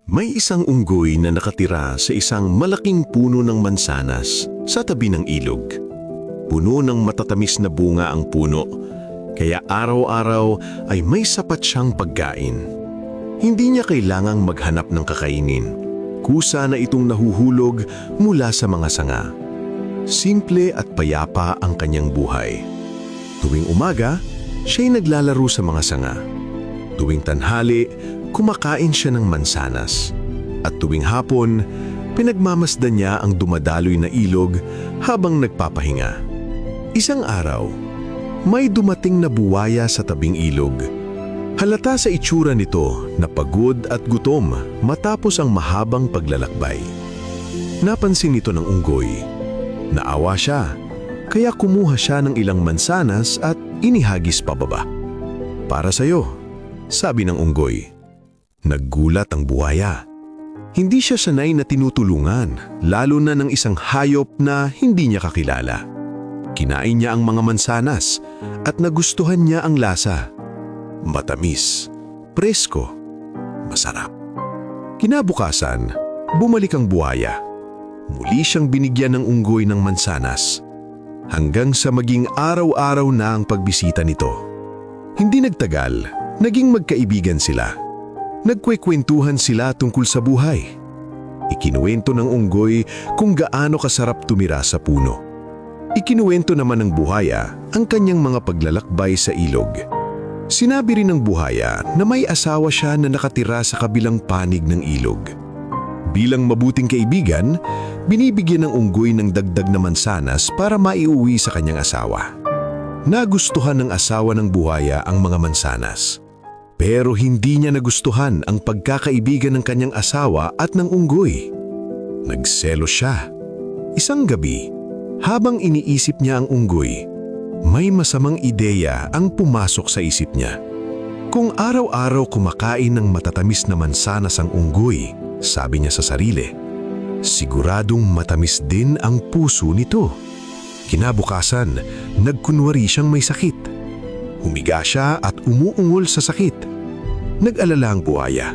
May isang unggoy na nakatira sa isang malaking puno ng mansanas sa tabi ng ilog. Puno ng matatamis na bunga ang puno, kaya araw-araw ay may sapat siyang pagkain. Hindi niya kailangang maghanap ng kakainin. Kusa na itong nahuhulog mula sa mga sanga. Simple at payapa ang kanyang buhay. Tuwing umaga, siya'y naglalaro sa mga sanga. Tuwing tanghali, kumakain siya ng mansanas. At tuwing hapon, pinagmamasdan niya ang dumadaloy na ilog habang nagpapahinga. Isang araw, may dumating na buwaya sa tabing ilog. Halata sa itsura nito na pagod at gutom matapos ang mahabang paglalakbay. Napansin nito ng unggoy. Naawa siya, kaya kumuha siya ng ilang mansanas at inihagis pababa. "Para sa'yo," sabi ng unggoy. Naggulat ang buwaya. Hindi siya sanay na tinutulungan, lalo na ng isang hayop na hindi niya kakilala. Kinain niya ang mga mansanas at nagustuhan niya ang lasa. Matamis, presko, masarap. Kinabukasan, bumalik ang buwaya. Muli siyang binigyan ng unggoy ng mansanas. Hanggang sa maging araw-araw na ang pagbisita nito. Hindi nagtagal, naging magkaibigan sila. Nagkwekwentuhan sila tungkol sa buhay. Ikinuwento ng unggoy kung gaano kasarap tumira sa puno. Ikinuwento naman ng buhaya ang kanyang mga paglalakbay sa ilog. Sinabi rin ng buhaya na may asawa siya na nakatira sa kabilang panig ng ilog. Bilang mabuting kaibigan, binibigyan ng unggoy ng dagdag na mansanas para maiuwi sa kanyang asawa. Nagustuhan ng asawa ng buhaya ang mga mansanas. Pero hindi niya nagustuhan ang pagkakaibigan ng kanyang asawa at ng unggoy. Nagselos siya. Isang gabi, habang iniisip niya ang unggoy, may masamang ideya ang pumasok sa isip niya. Kung araw-araw kumakain ng matatamis na mansanas ang unggoy, sabi niya sa sarili, siguradong matamis din ang puso nito. Kinabukasan, nagkunwari siyang may sakit. Humiga siya at umuungol sa sakit. Nag-alala ang buhaya.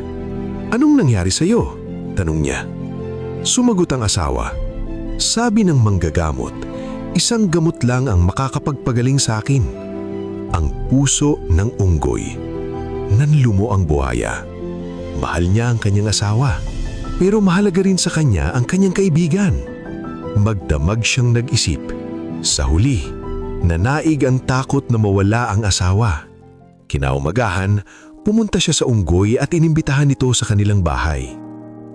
"Anong nangyari sa iyo?" tanong niya. Sumagot ang asawa, "Sabi ng manggagamot, isang gamot lang ang makakapagpagaling sa akin." Ang puso ng unggoy. Nanlumo ang buhaya. Mahal niya ang kanyang asawa, pero mahalaga rin sa kanya ang kanyang kaibigan. Magdamag siyang nag-isip. Sa huli, nanaig ang takot na mawala ang asawa. Kinaumagahan, pumunta siya sa unggoy at inimbitahan ito sa kanilang bahay.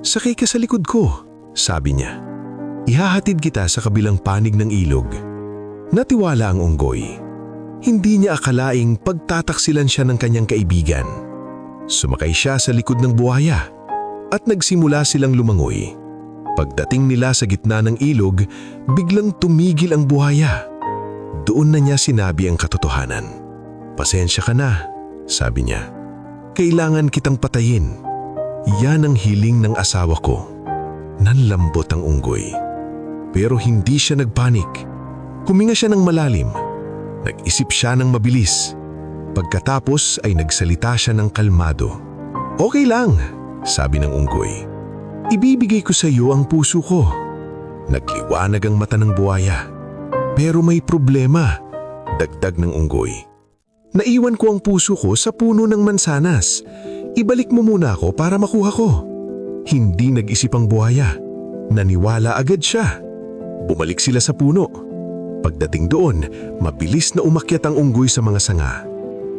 "Sakay ka sa likod ko," sabi niya. "Ihahatid kita sa kabilang panig ng ilog." Natiwala ang unggoy. Hindi niya akalaing pagtataksilan siya ng kanyang kaibigan. Sumakay siya sa likod ng buhaya at nagsimula silang lumangoy. Pagdating nila sa gitna ng ilog, biglang tumigil ang buhaya. Doon na niya sinabi ang katotohanan. "Pasensya ka na," sabi niya. "Kailangan kitang patayin. Yan ang hiling ng asawa ko." Nanlambot ang unggoy. Pero hindi siya nagpanik. Huminga siya ng malalim. Nag-isip siya ng mabilis. Pagkatapos ay nagsalita siya ng kalmado. "Okay lang," sabi ng unggoy. "Ibibigay ko sa iyo ang puso ko." Nagliwanag ang mata ng buhaya. "Pero may problema," dagdag ng unggoy. "Naiwan ko ang puso ko sa puno ng mansanas. Ibalik mo muna ako para makuha ko." Hindi nag-isip ang buhaya. Naniwala agad siya. Bumalik sila sa puno. Pagdating doon, mabilis na umakyat ang unggoy sa mga sanga.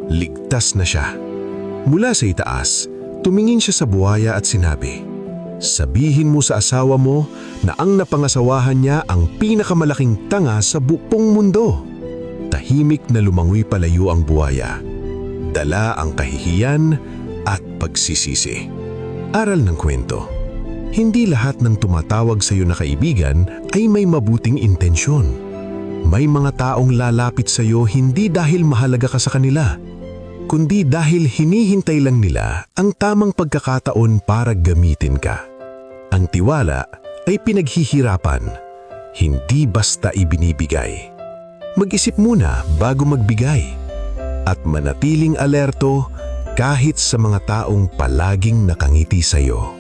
Ligtas na siya. Mula sa itaas, tumingin siya sa buhaya at sinabi, "Sabihin mo sa asawa mo na ang napangasawahan niya ang pinakamalaking tanga sa buong mundo." Tahimik na lumangoy palayo ang buhaya. Dala ang kahihiyan at pagsisisi. Aral ng kwento. Hindi lahat ng tumatawag sa iyo na kaibigan ay may mabuting intensyon. May mga taong lalapit sa iyo hindi dahil mahalaga ka sa kanila, kundi dahil hinihintay lang nila ang tamang pagkakataon para gamitin ka. Ang tiwala ay pinaghihirapan, hindi basta ibinibigay. Mag-isip muna bago magbigay at manatiling alerto kahit sa mga taong palaging nakangiti sa iyo.